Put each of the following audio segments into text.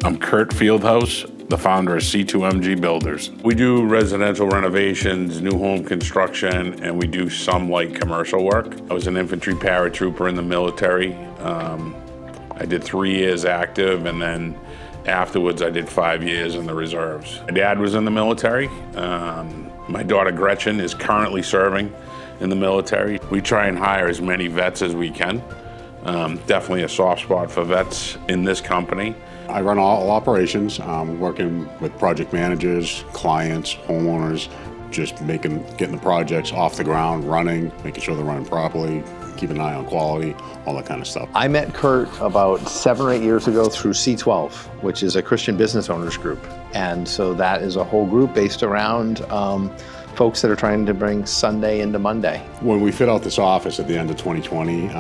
I'm Kurt Fieldhouse, the founder of C2MG Builders. We do residential renovations, new home construction, and we do some light commercial work. I was an infantry paratrooper in the military. I did 3 years active, and then afterwards I did 5 years in the reserves. My dad was in the military. My daughter Gretchen is currently serving in the military. We try and hire as many vets as we can. Definitely a soft spot for vets in this company. I run all operations, working with project managers, clients, homeowners, just getting the projects off the ground, running, making sure they're running properly, keep an eye on quality, all that kind of stuff. I met Kurt about 7 or 8 years ago through C12, which is a Christian business owners group. And so that is a whole group based around folks that are trying to bring Sunday into Monday. When we fit out this office at the end of 2020,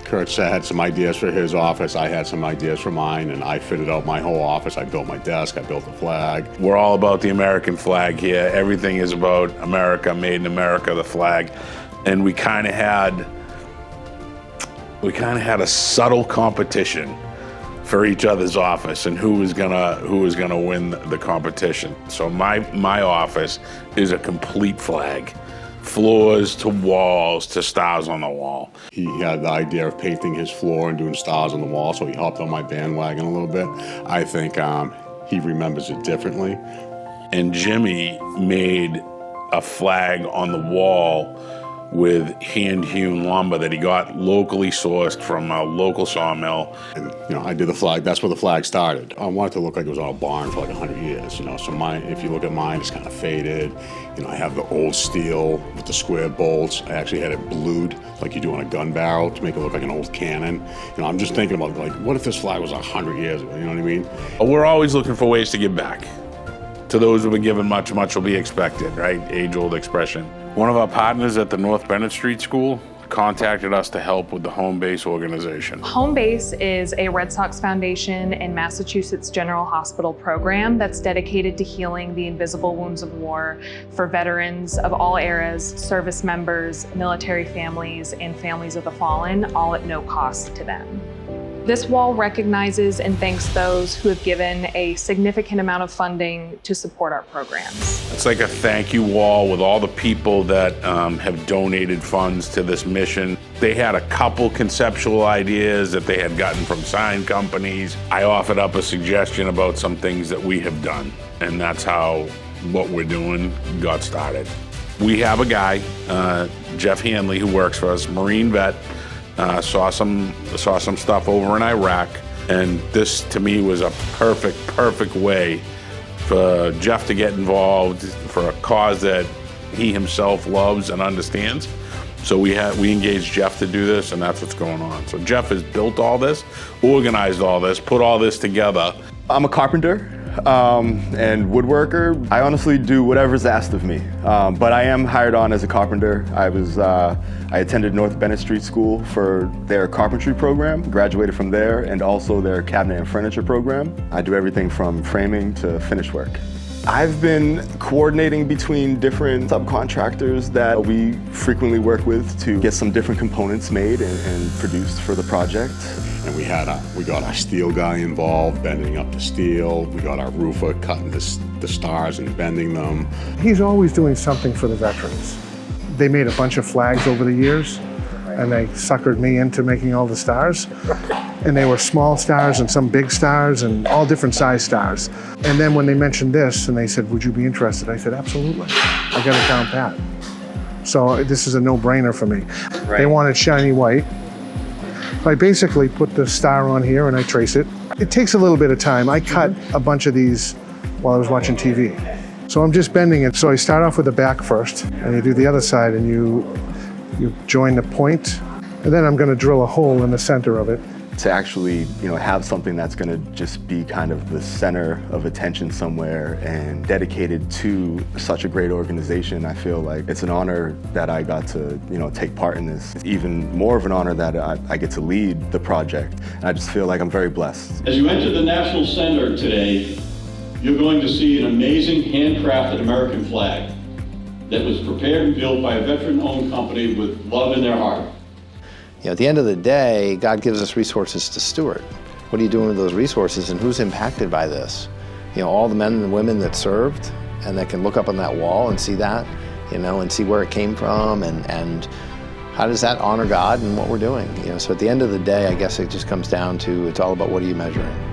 Kurt had some ideas for his office, I had some ideas for mine, and I fitted out my whole office. I built my desk, I built the flag. We're all about the American flag here. Everything is about America, made in America, the flag. And we kind of had a subtle competition for each other's office and who was gonna win the competition. So my office is a complete flag. Floors to walls to stars on the wall. He had the idea of painting his floor and doing stars on the wall, so he hopped on my bandwagon a little bit. I think he remembers it differently. And Jimmy made a flag on the wall with hand-hewn lumber that he got locally sourced from a local sawmill. And, I did the flag. That's where the flag started. I wanted to look like it was on a barn for like 100 years, So if you look at mine, it's kind of faded. I have the old steel with the square bolts. I actually had it blued like you do on a gun barrel to make it look like an old cannon. I'm just thinking about what if this flag was 100 years ago, you know what I mean? We're always looking for ways to give back. To those who've been given much, much will be expected, right? Age-old expression. One of our partners at the North Bennett Street School contacted us to help with the Home Base organization. Home Base is a Red Sox Foundation and Massachusetts General Hospital program that's dedicated to healing the invisible wounds of war for veterans of all eras, service members, military families, and families of the fallen, all at no cost to them. This wall recognizes and thanks those who have given a significant amount of funding to support our programs. It's like a thank you wall with all the people that have donated funds to this mission. They had a couple conceptual ideas that they had gotten from sign companies. I offered up a suggestion about some things that we have done, and that's how what we're doing got started. We have a guy, Jeff Hanley, who works for us, Marine vet, saw some stuff over in Iraq, and this to me was a perfect way for Jeff to get involved for a cause that he himself loves and understands. So we engaged Jeff to do this, and that's what's going on. So Jeff has built all this, organized all this, put all this together. I'm a carpenter and woodworker. I honestly do whatever's asked of me, but I am hired on as a carpenter. I attended North Bennett Street School for their carpentry program, graduated from there, and also their cabinet and furniture program. I do everything from framing to finish work. I've been coordinating between different subcontractors that we frequently work with to get some different components made and produced for the project. And we got our steel guy involved, bending up the steel. We got our roofer cutting the stars and bending them. He's always doing something for the veterans. They made a bunch of flags over the years, and they suckered me into making all the stars. And they were small stars and some big stars and all different size stars. And then when they mentioned this and they said, would you be interested? I said, absolutely. I got it down pat. So this is a no-brainer for me. Right. They wanted shiny white. I basically put the star on here and I trace it. It takes a little bit of time. I cut a bunch of these while I was watching TV. So I'm just bending it. So I start off with the back first, and you do the other side, and you join the point, and then I'm going to drill a hole in the center of it. To actually, have something that's going to just be kind of the center of attention somewhere and dedicated to such a great organization, I feel like it's an honor that I got to, take part in this. It's even more of an honor that I get to lead the project. And I just feel like I'm very blessed. As you enter the National Center today, you're going to see an amazing handcrafted American flag that was prepared and built by a veteran-owned company with love in their heart. At the end of the day, God gives us resources to steward. what are you doing with those resources and who's impacted by this? All the men and women that served and that can look up on that wall and see that, and see where it came from and how does that honor God and what we're doing? So at the end of the day, I guess it just comes down to, it's all about what are you measuring?